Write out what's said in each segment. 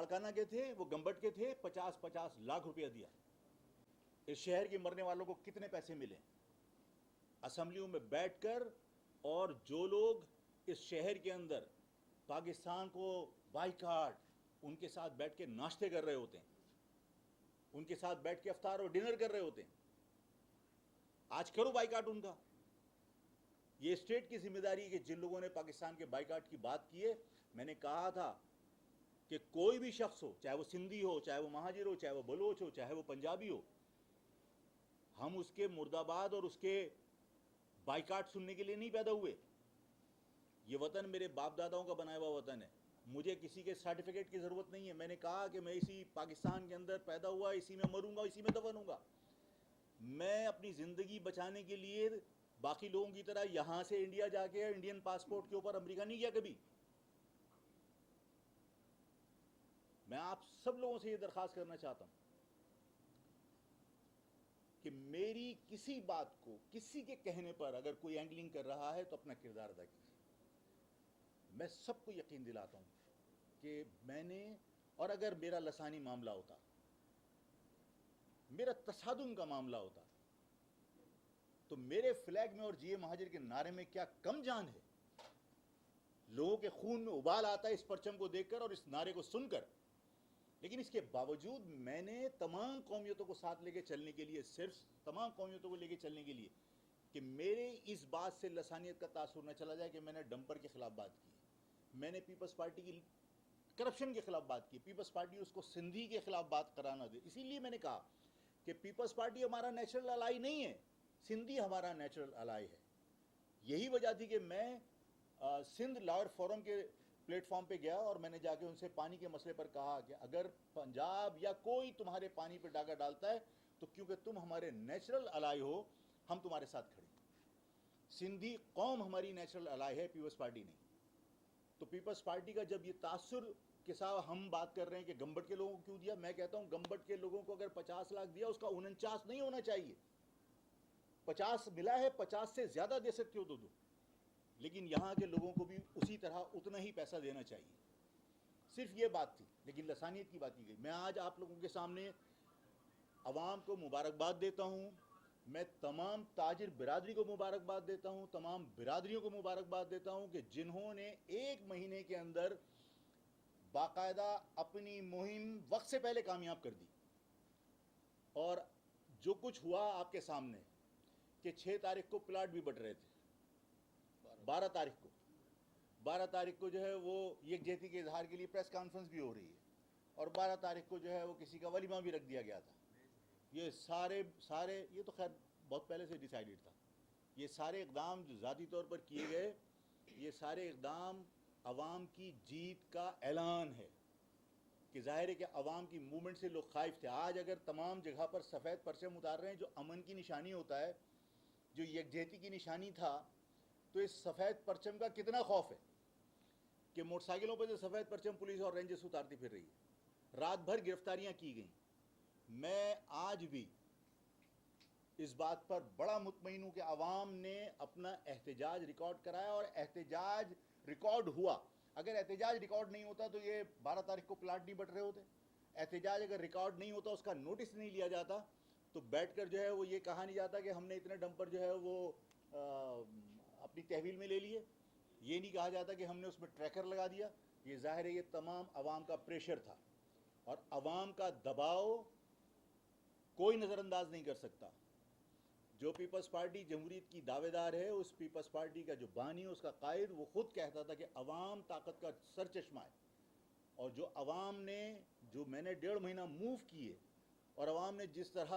لاڑکانہ کے تھے، وہ گمبٹ کے تھے، 50-50 لاکھ روپیہ دیا. اس شہر کے مرنے والوں کو کتنے پیسے ملے اسمبلیوں میں بیٹھ کر؟ اور جو لوگ اس شہر کے اندر پاکستان کو بائیکاٹ، ان کے ساتھ بیٹھ کے ناشتے کر رہے ہوتے ہیں، ان کے ساتھ بیٹھ کے افطار اور ڈنر کر رہے ہوتے ہیں. آج کرو بائیکاٹ ان کا. یہ اسٹیٹ کی ذمہ داری ہے کہ جن لوگوں نے پاکستان کے بائیکاٹ کی بات کی ہے، میں نے کہا تھا کہ کوئی بھی شخص ہو، چاہے وہ سندھی ہو، چاہے وہ مہاجر ہو، چاہے وہ بلوچ ہو، چاہے وہ پنجابی ہو، ہم اس کے مرد آباد اور اس کے بائیکاٹ سننے کے لیے نہیں پیدا ہوئے. یہ وطن میرے باپ داداؤں کا بنایا ہوا وطن ہے. مجھے کسی کے سرٹیفکیٹ کی ضرورت نہیں ہے. میں نے کہا کہ میں اسی پاکستان کے اندر پیدا ہوا، اسی میں مروں گا، اسی میں دفن ہوں گا. میں اپنی زندگی بچانے کے لیے باقی لوگوں کی طرح یہاں سے انڈیا جا کے انڈین پاسپورٹ کے اوپر امریکہ نہیں گیا کبھی. میں آپ سب لوگوں سے یہ درخواست کرنا چاہتا ہوں کہ میری کسی بات کو کسی کے کہنے پر اگر کوئی اینگلنگ کر رہا ہے تو اپنا کردار ادا کیجیے. میں سب کو یقین دلاتا ہوں کہ میں نے، اور اگر میرا لسانی معاملہ ہوتا، میرا تصادم کا معاملہ ہوتا، تو میرے فلیگ میں اور جیے مہاجر کے نعرے میں کیا کم جان ہے؟ لوگوں کے خون میں ابال آتا ہے اس پرچم کو دیکھ کر اور اس نعرے کو سن کر. لیکن اس کے باوجود میں نے تمام قومیتوں کو ساتھ لے کے چلنے کے لیے، صرف تمام قومیتوں کو لے کے چلنے کے لیے کہ میرے اس بات سے لسانیت کا تاثر نہ چلا جائے کہ میں نے ڈمپر کے خلاف بات کی، میں نے پیپلز پارٹی کی کرپشن کے خلاف بات کی، پیپلز پارٹی اس کو سندھی کے خلاف بات کرانا دے. اسی لیے میں نے کہا کہ پیپلز پارٹی ہمارا نیچرل الائی نہیں ہے، سندھی ہمارا نیچرل الائی ہے. یہی وجہ تھی کہ میں سندھ لاہور فورم کے پلیٹ فارم پہ گیا اور میں نے جا کے ان سے پانی کے مسئلے پر کہا کہ اگر پنجاب یا کوئی تمہارے پانی پہ ڈاکہ ڈالتا ہے تو کیونکہ تم ہمارے نیچرل الائی ہو، ہم تمہارے ساتھ کھڑے. سندھی قوم ہماری نیچرل الائی ہے، پیپلز پارٹی نہیں. تو پیپلز پارٹی کا جب یہ تاثر کے ساتھ ہم بات کر رہے ہیں کہ گمبٹ کے لوگوں کو کیوں دیا، میں کہتا ہوں گمبٹ کے لوگوں کو اگر 50 لاکھ دیا، اس کا 49 نہیں ہونا چاہیے. 50 ملا ہے، 50 سے زیادہ دے سکتے ہو تو دو، لیکن یہاں کے لوگوں کو بھی اسی طرح اتنا ہی پیسہ دینا چاہیے. صرف یہ بات تھی، لیکن لسانیت کی بات کی گئی. میں آج آپ لوگوں کے سامنے عوام کو مبارکباد دیتا ہوں. میں تمام تاجر برادری کو مبارکباد دیتا ہوں، تمام برادریوں کو مبارکباد دیتا ہوں کہ جنہوں نے 1 مہینے کے اندر باقاعدہ اپنی مہم وقت سے پہلے کامیاب کر دی. اور جو کچھ ہوا آپ کے سامنے کہ 6 تاریخ کو پلاٹ بھی بٹ رہے تھے، 12 تاریخ کو جو ہے وہ یکجہتی کے اظہار کے لیے پریس کانفرنس بھی ہو رہی ہے، اور 12 تاریخ کو جو ہے وہ کسی کا ولیمہ بھی رکھ دیا گیا تھا. یہ سارے یہ تو خیر بہت پہلے سے ڈیسائیڈڈ تھا. یہ سارے اقدام جو ذاتی طور پر کیے گئے، یہ سارے اقدام عوام کی جیت کا اعلان ہے کہ ظاہر ہے کہ عوام کی موومنٹ سے لوگ خائف تھے. آج اگر تمام جگہ پر سفید پرچم اتار رہے ہیں جو امن کی نشانی ہوتا ہے، جو یکجہتی کی نشانی تھا، تو اس سفید پرچم کا کتنا خوف ہے کہ موٹر سائیکلوں پہ سے سفید پرچم پولیس اور رینجرز اتارتی پھر رہی ہے. رات بھر گرفتاریاں کی گئیں. میں آج بھی اس بات پر بڑا مطمئن ہوں کہ عوام نے اپنا احتجاج ریکارڈ کرایا اور احتجاج ریکارڈ ہوا. اگر احتجاج ریکارڈ نہیں ہوتا تو یہ 12 تاریخ کو پلاٹ نہیں بٹ رہے ہوتے. احتجاج اگر ریکارڈ نہیں ہوتا، اس کا نوٹس نہیں لیا جاتا، تو بیٹھ کر جو ہے وہ یہ کہا نہیں جاتا کہ ہم نے اتنے ڈمپر جو ہے وہ اپنی تحویل میں لے لیے. یہ نہیں کہا جاتا کہ ہم نے اس میں ٹریکر لگا دیا. یہ ظاہر ہے یہ تمام عوام کا پریشر تھا، اور عوام کا دباؤ کوئی نظر انداز نہیں کر سکتا. جو پیپلز پارٹی جمہوریت کی دعوے دار ہے، اس پیپلز پارٹی کا جو بانی، اس کا قائد، وہ خود کہتا تھا کہ عوام طاقت کا سرچشمہ ہے. اور جو عوام نے، جو میں نے 1.5 مہینہ موو کیے، اور عوام نے جس طرح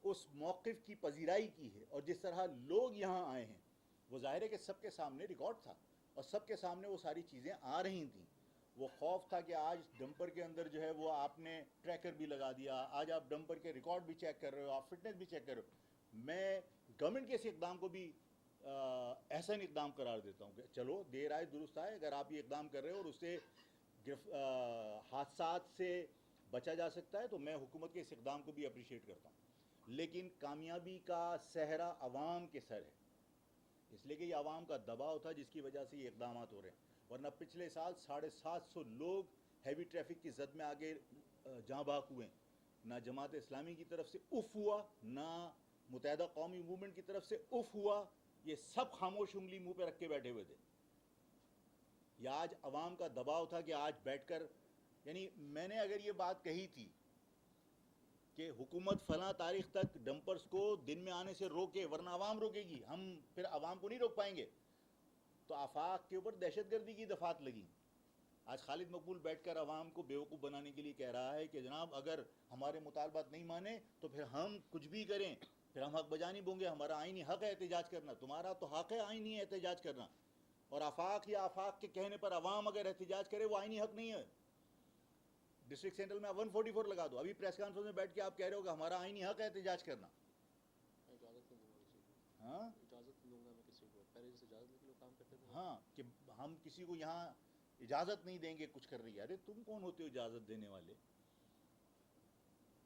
اس موقف کی پذیرائی کی ہے اور جس طرح لوگ یہاں آئے ہیں، وہ ظاہر ہے کہ سب کے سامنے ریکارڈ تھا اور سب کے سامنے وہ ساری چیزیں آ رہی تھیں. وہ خوف تھا کہ آج ڈمپر کے اندر جو ہے وہ آپ نے ٹریکر بھی لگا دیا، آج آپ ڈمپر کے ریکارڈ بھی چیک کر رہے ہو، آپ فٹنس بھی چیک کر رہے ہو. میں گورنمنٹ کے اس اقدام کو بھی احسن اقدام قرار دیتا ہوں کہ چلو دیر آئے درست آئے. اگر آپ یہ اقدام کر رہے ہو اور اس سے حادثات سے بچا جا سکتا ہے تو میں حکومت کے اس اقدام کو بھی اپریشیٹ کرتا ہوں. لیکن کامیابی کا صحرا عوام کے سر ہے، اس لیے کہ یہ عوام کا دباؤ تھا جس کی وجہ سے یہ اقدامات ہو رہے ہیں. ورنہ پچھلے سال 750 لوگ ہیوی ٹریفک کی زد میں آگے جہاں بحق ہوئے، نہ جماعت اسلامی کی طرف سے اف ہوا، نہ متحدہ قومی موومنٹ کی طرف سے اف ہوا، یہ سب خاموش انگلی منہ پہ رکھ کے بیٹھے ہوئے تھے. یہ آج عوام کا دباؤ تھا کہ آج بیٹھ کر، یعنی میں نے اگر یہ بات کہی تھی کہ حکومت فلاں تاریخ تک ڈمپرز کو دن میں آنے سے روکے ورنہ عوام روکے گی، ہم پھر عوام کو نہیں روک پائیں گے، تو آفاق کے اوپر دہشت گردی کی دفعات لگی. آج خالد مقبول بیٹھ کر عوام کو بیوقوف بنانے کے لیے کہہ رہا ہے کہ جناب اگر ہمارے مطالبات نہیں مانے تو پھر ہم کچھ بھی کریں، پھر ہم حق بجا نہیں بوں گے، ہمارا آئینی حق ہے احتجاج کرنا. تمہارا تو حق ہے آئینی احتجاج کرنا، اور آفاق یا آفاق کے کہنے پر عوام اگر احتجاج کرے وہ آئینی حق نہیں ہے. ڈسٹرکٹ سینٹرل میں 144 لگا دو. ابھی پریس کانفرنس میں بیٹھ کے آپ کہہ رہے ہو کہ ہمارا آئینی حق ہے احتجاج کرنا. ہاں ہاں کہ ہم کسی کو یہاں اجازت نہیں دیں گے کچھ کر رہی ہے. ارے تم کون ہوتے ہو اجازت دینے والے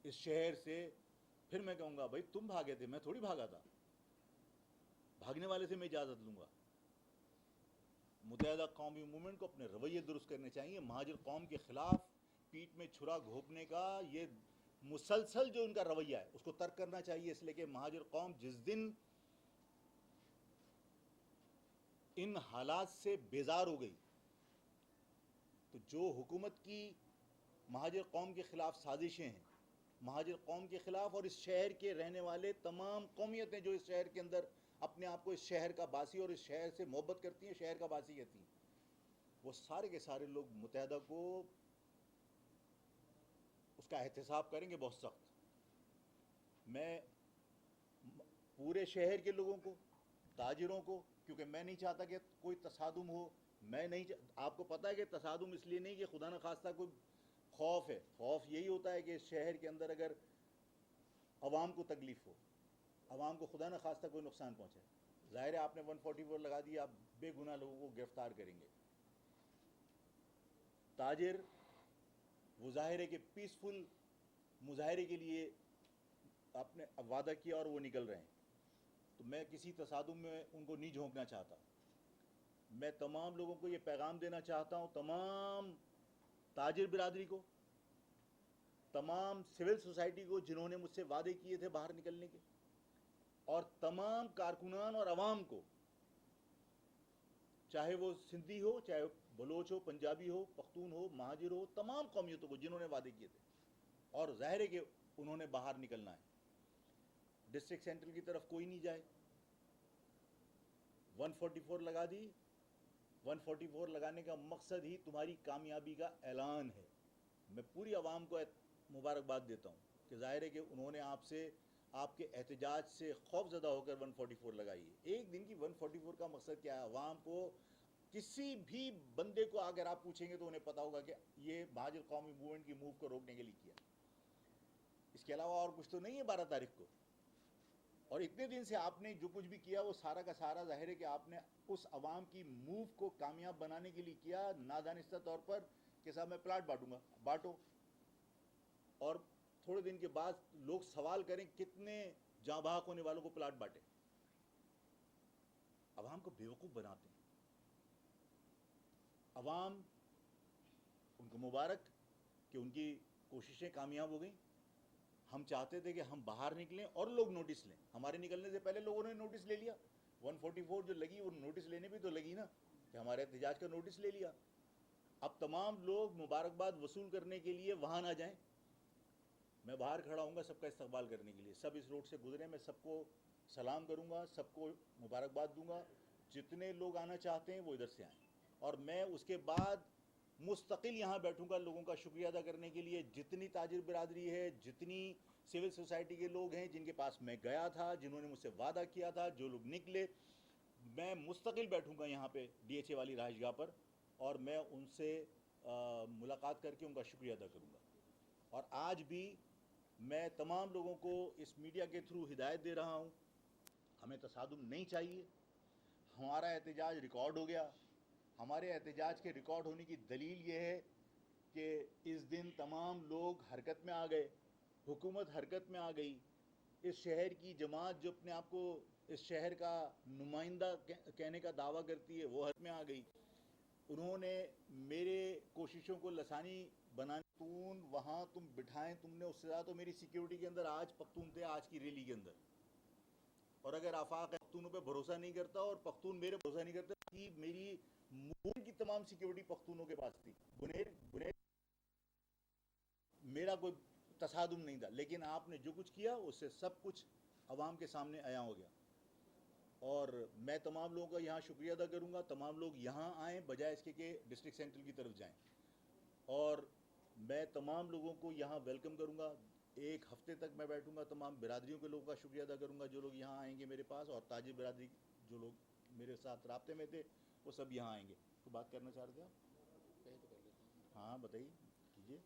اس شہر سے؟ پھر میں کہوں گا بھائی تم بھاگے تھے، میں تھوڑی بھاگا تھا. بھاگنے والے سے میں اجازت لوں گا. متحدہ قومی موومنٹ کو اپنے رویے درست کرنے چاہیے. مہاجر قوم کے خلاف پیٹ میں چھرا گھونپنے کا یہ مسلسل جو ان کا رویہ ہے اس کو ترک کرنا چاہیے. اس لیے کہ مہاجر قوم جس دن ان حالات سے بیزار ہو گئی تو جو حکومت کی مہاجر قوم کے خلاف سازشیں ہیں، مہاجر قوم کے خلاف اور اس شہر کے رہنے والے تمام قومیتیں جو اس شہر کے اندر اپنے آپ کو اس شہر کا باسی اور اس شہر سے محبت کرتی ہیں، شہر کا باسی کہتی ہیں، وہ سارے کے سارے لوگ متحدہ کو اس کا احتساب کریں گے بہت سخت. میں پورے شہر کے لوگوں کو، تاجروں کو، کیونکہ میں نہیں چاہتا کہ کوئی تصادم ہو. میں نہیں آپ کو پتہ ہے کہ تصادم اس لیے نہیں کہ خدا نہ خواستہ کوئی خوف ہے. خوف یہی ہوتا ہے کہ شہر کے اندر اگر عوام کو تکلیف ہو، عوام کو خدا نہ خواستہ کوئی نقصان پہنچے. ظاہر ہے آپ نے 144 لگا دی، آپ بے گناہ لوگوں کو گرفتار کریں گے. تاجر وہ ظاہر ہے کہ پیسفل مظاہرے کے لیے آپ نے وعدہ کیا اور وہ نکل رہے ہیں، تو میں کسی تصادم میں ان کو نہیں جھونکنا چاہتا. میں تمام لوگوں کو یہ پیغام دینا چاہتا ہوں، تمام تاجر برادری کو، تمام سول سوسائٹی کو جنہوں نے مجھ سے وعدے کیے تھے باہر نکلنے کے، اور تمام کارکنان اور عوام کو، چاہے وہ سندھی ہو، چاہے بلوچ ہو، پنجابی ہو، پختون ہو، مہاجر ہو، تمام قومیتوں کو جنہوں نے وعدے کیے تھے اور ظاہر ہے کہ انہوں نے باہر نکلنا ہے. ڈسٹرکٹ سینٹرل کی طرف کوئی نہیں جائے. 144 لگا دی. 144 لگانے کا مقصد ہی تمہاری کامیابی کا اعلان ہے. میں پوری عوام کو مبارکباد دیتا ہوں کہ ظاہر ہے کہ انہوں نے آپ سے، آپ کے احتجاج سے خوف زدہ ہو کر 144 لگائی ہے. ایک دن کی 144 کا مقصد کیا ہے؟ عوام کو، کسی بھی بندے کو اگر آپ پوچھیں گے تو انہیں پتا ہوگا کہ یہ مہاجر قومی موومنٹ کی موو کو روکنے کے لیے کیا. اس کے علاوہ اور کچھ تو نہیں ہے 12 تاریخ کو. اور اتنے دن سے آپ نے جو کچھ بھی کیا وہ سارا کا سارا ظاہر ہے کہ آپ نے اس عوام کی موو کو کامیاب بنانے کے لیے کیا، نادانستہ طور پر کہ صاحب میں پلاٹ بانٹوں گا. بانٹو، اور تھوڑے دن کے بعد لوگ سوال کریں کتنے جاں بحق ہونے والوں کو پلاٹ بانٹے. عوام کو بیوقوف بناتے ہیں. عوام، ان کو مبارک کہ ان کی کوششیں کامیاب ہو گئیں. ہم چاہتے تھے کہ ہم باہر نکلیں اور لوگ نوٹس لیں. ہمارے نکلنے سے پہلے لوگوں نے نوٹس لے لیا. 144 جو لگی وہ نوٹس لینے بھی تو لگی نا، کہ ہمارے احتجاج کا نوٹس لے لیا. اب تمام لوگ مبارکباد وصول کرنے کے لیے وہاں نہ جائیں. میں باہر کھڑا ہوں گا سب کا استقبال کرنے کے لیے. سب اس روڈ سے گزریں، میں سب کو سلام کروں گا، سب کو مبارکباد دوں گا. جتنے لوگ آنا چاہتے ہیں وہ ادھر سے آئیں. اور میں اس کے بعد مستقل یہاں بیٹھوں گا لوگوں کا شکریہ ادا کرنے کے لیے. جتنی تاجر برادری ہے، جتنی سول سوسائٹی کے لوگ ہیں جن کے پاس میں گیا تھا، جنہوں نے مجھ سے وعدہ کیا تھا، جو لوگ نکلے، میں مستقل بیٹھوں گا یہاں پہ ڈی ایچ اے والی رہائش گاہ پر، اور میں ان سے ملاقات کر کے ان کا شکریہ ادا کروں گا. اور آج بھی میں تمام لوگوں کو اس میڈیا کے تھرو ہدایت دے رہا ہوں، ہمیں تصادم نہیں چاہیے. ہمارا احتجاج ریکارڈ ہو گیا. ہمارے احتجاج کے ریکارڈ ہونے کی دلیل یہ ہے کہ اس دن تمام لوگ حرکت میں آ گئے، حکومت حرکت میں آ گئی. اس شہر کی جماعت جو اپنے آپ کو اس شہر کا نمائندہ کہنے کا دعویٰ کرتی ہے وہ حرکت میں آ گئی. انہوں نے میرے کوششوں کو لسانی بنانے پختون وہاں تم بٹھائیں تم نے اس سے زیادہ تو میری سیکیورٹی کے اندر آج پختون تھے آج کی ریلی کے اندر. اور اگر آفاق پختونوں پہ بھروسہ نہیں کرتا اور پختون میرے بھروسہ نہیں کرتا کہ میری مون کی تمام سیکیورٹی پختونوں کے پاس تھی. بنیر میرا کوئی تصادم نہیں تھا, لیکن آپ نے جو کچھ کیا اس سے سب کچھ عوام کے سامنے عیاں ہو گیا. اور میں تمام لوگوں کا یہاں شکریہ ادا کروں گا, تمام لوگ یہاں آئیں بجائے اس کے کہ ڈسٹرکٹ سینٹرل کی طرف جائیں. اور میں تمام لوگوں کو یہاں ویلکم کروں گا, ایک ہفتے تک میں بیٹھوں گا, تمام برادریوں کے لوگوں کا شکریہ ادا کروں گا جو لوگ یہاں آئیں گے میرے پاس, اور تاجر برادری جو لوگ میرے ساتھ رابطے میں تھے وہ سب یہاں آئیں گے. تو بات کرنا چاہ رہے تھے آپ؟ ہاں بتائیے, کیجیے.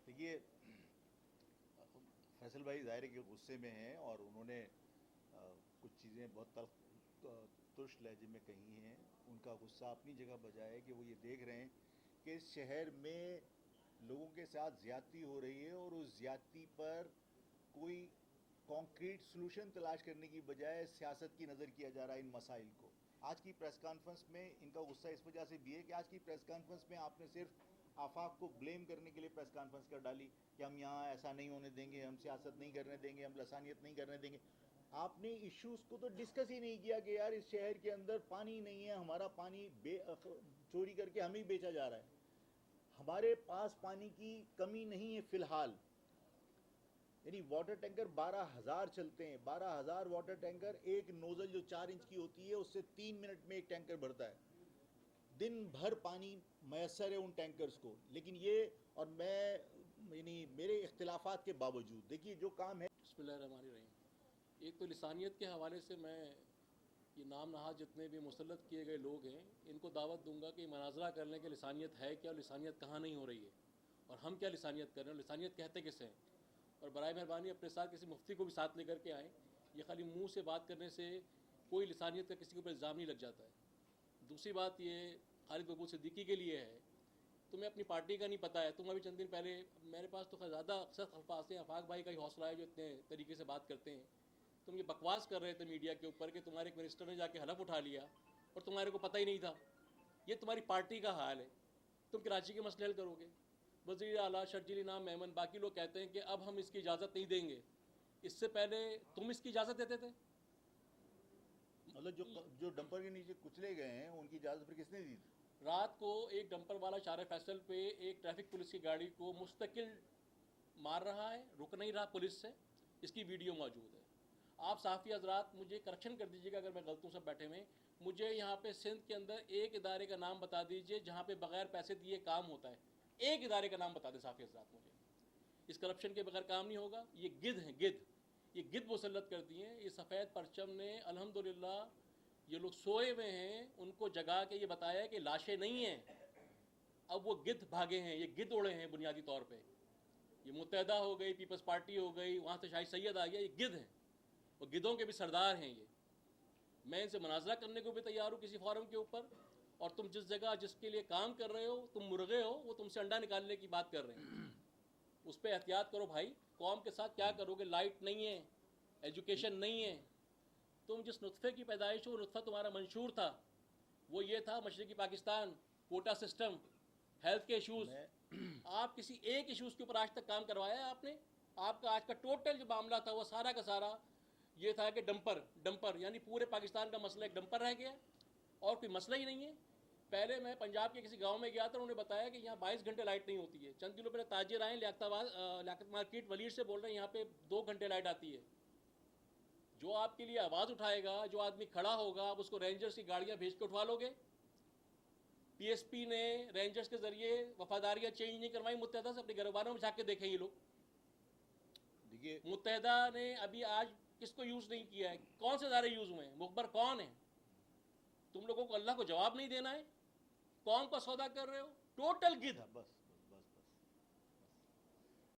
دیکھیے فیصل بھائی ظاہر ہے کہ غصے میں ہیں اور انہوں نے کچھ چیزیں بہت ترش لہجے میں کہی ہیں. ان کا غصہ اپنی جگہ بجا ہے کہ وہ یہ دیکھ رہے ہیں کہ اس شہر میں لوگوں کے ساتھ زیادتی ہو رہی ہے اور اس زیادتی پر کوئی کانکریٹ سلوشن تلاش کرنے کی بجائے سیاست کی نظر کیا جا رہا ہے ان مسائل کو. آج کی پریس کانفرنس میں ان کا غصہ اس وجہ سے بھی ہے کہ آج کی پریس کانفرنس میں آپ نے صرف آفاق کو بلیم کرنے کے لیے پریس کانفرنس کر ڈالی کہ ہم یہاں ایسا نہیں ہونے دیں گے, ہم سیاست نہیں کرنے دیں گے, ہم لسانیت نہیں کرنے دیں گے. آپ نے ایشوز کو تو ڈسکس ہی نہیں کیا کہ یار اس شہر کے اندر پانی نہیں ہے, ہمارا پانی چوری کر کے ہمیں بیچا جا رہا ہے. ہمارے پاس پانی کی کمی نہیں ہے فی الحال. یعنی واٹر ٹینکر 12,000 چلتے ہیں, 12,000 واٹر ٹینکر, ایک نوزل جو 4 انچ کی ہوتی ہے اس سے 3 منٹ میں ایک ٹینکر بھرتا ہے. دن بھر پانی میسر ہے ان ٹینکرز کو. لیکن یہ, اور میں یعنی میرے اختلافات کے باوجود دیکھیے جو کام ہے. بسم اللہ الرحمن الرحیم. ایک تو لسانیت کے حوالے سے میں یہ نام نہاد جتنے بھی مسلط کیے گئے لوگ ہیں ان کو دعوت دوں گا کہ مناظرہ کرنے کے لسانیت ہے کیا اور لسانیت کہاں نہیں ہو رہی ہے, اور ہم کیا لسانیت کر رہے ہیں اور لسانیت کہتے کسے ہیں. اور برائے مہربانی اپنے ساتھ کسی مفتی کو بھی ساتھ لے کر کے آئیں. یہ خالی منہ سے بات کرنے سے کوئی لسانیت کا کسی کے اوپر الزام نہیں لگ جاتا ہے. دوسری بات یہ خالد مقبول صدیقی کے لیے ہے, تمہیں اپنی پارٹی کا نہیں پتہ ہے. تم ابھی چند دن پہلے میرے پاس تو زیادہ اکثر الفاظ ہیں, آفاق بھائی کا ہی حوصلہ ہے جو اتنے طریقے سے بات کرتے ہیں. تم یہ بکواس کر رہے تھے میڈیا کے اوپر کہ تمہارے ایک منسٹر نے جا کے حلف اٹھا لیا اور تمہارے کو پتہ ہی نہیں تھا. یہ تمہاری پارٹی کا حال ہے. تم کراچی کے مسئلے حل کرو گے. وزیر اعلیٰ شرجیل انعام میمن باقی لوگ کہتے ہیں کہ اب ہم اس کی اجازت نہیں دیں گے. اس سے پہلے تم اس کی اجازت دیتے تھے. مطلب جو ڈمپر کے نیچے کچلے گئے ہیں ان کی اجازت پھر کس نے دی تھی؟ رات کو ایک ڈمپر والا شارع فیصل پہ ایک ٹریفک پولیس کی گاڑی کو مستقل مار رہا ہے, رک نہیں رہا پولیس سے. اس کی ویڈیو موجود ہے. آپ صحافی حضرات مجھے کریکشن کر دیجیے گا اگر میں غلط ہوں سب بیٹھے میں. مجھے یہاں پہ سندھ کے اندر ایک ادارے کا نام بتا دیجیے جہاں پہ بغیر پیسے دیے کام ہوتا ہے. ایک ادارے کا نام بتا دیں صحافی حضرات مجھے. اس کرپشن کے بغیر کام نہیں ہوگا. یہ گدھ ہیں گدھ, یہ گدھ مسلط کر دی ہیں. یہ سفید پرچم نے الحمدللہ یہ لوگ سوئے ہوئے ہیں ان کو جگا کے یہ بتایا کہ لاشیں نہیں ہیں. اب وہ گدھ بھاگے ہیں, یہ گدھ اڑے ہیں بنیادی طور پہ. یہ متحدہ ہو گئی, پیپلز پارٹی ہو گئی, وہاں سے شاہد سید آ گیا. یہ گدھ ہیں اور گدھوں کے بھی سردار ہیں یہ. میں ان سے مناظرہ کرنے کو بھی تیار ہوں کسی فورم کے اوپر. اور تم جس جگہ جس کے لیے کام کر رہے ہو تم مرغے ہو, وہ تم سے انڈا نکالنے کی بات کر رہے ہیں. اس پہ احتیاط کرو بھائی. قوم کے ساتھ کیا کرو گے؟ لائٹ نہیں ہے, ایجوکیشن نہیں ہے. تم جس نطفے کی پیدائش ہو وہ نطفہ تمہارا منشور تھا. وہ یہ تھا مشرقی پاکستان, کوٹا سسٹم, ہیلتھ کے ایشوز. آپ کسی ایک ایشوز کے اوپر آج تک کام کروایا ہے آپ نے؟ آپ کا آج کا ٹوٹل جو معاملہ تھا وہ سارا کا سارا یہ تھا کہ ڈمپر یعنی پورے پاکستان کا مسئلہ ایک ڈمپر رہ گیا اور کوئی مسئلہ ہی نہیں ہے. پہلے میں پنجاب کے کسی گاؤں میں گیا تھا, انہوں نے بتایا کہ یہاں 22 گھنٹے لائٹ نہیں ہوتی ہے. چند دنوں پہلے تاجر آئے لیاقت مارکیٹ ولیر سے بول رہے ہیں یہاں پہ 2 گھنٹے لائٹ آتی ہے. جو آپ کے لیے آواز اٹھائے گا, جو آدمی کھڑا ہوگا, آپ اس کو رینجرز کی گاڑیاں بھیج کے اٹھوا لو گے. پی ایس پی نے رینجرز کے ذریعے وفاداریاں چینج نہیں کروائی متحدہ سے. اپنے گھرواروں میں جا کے دیکھیں یہ لوگ. دیکھیے متحدہ نے ابھی آج کس کو یوز نہیں کیا ہے؟ کون سے ادارے یوز ہوئے ہیں؟ مخبر کون ہے؟ تم لوگوں کو اللہ کو جواب نہیں دینا ہے. قوم کا سودا کر رہے ہو. ٹوٹل گدھ. بس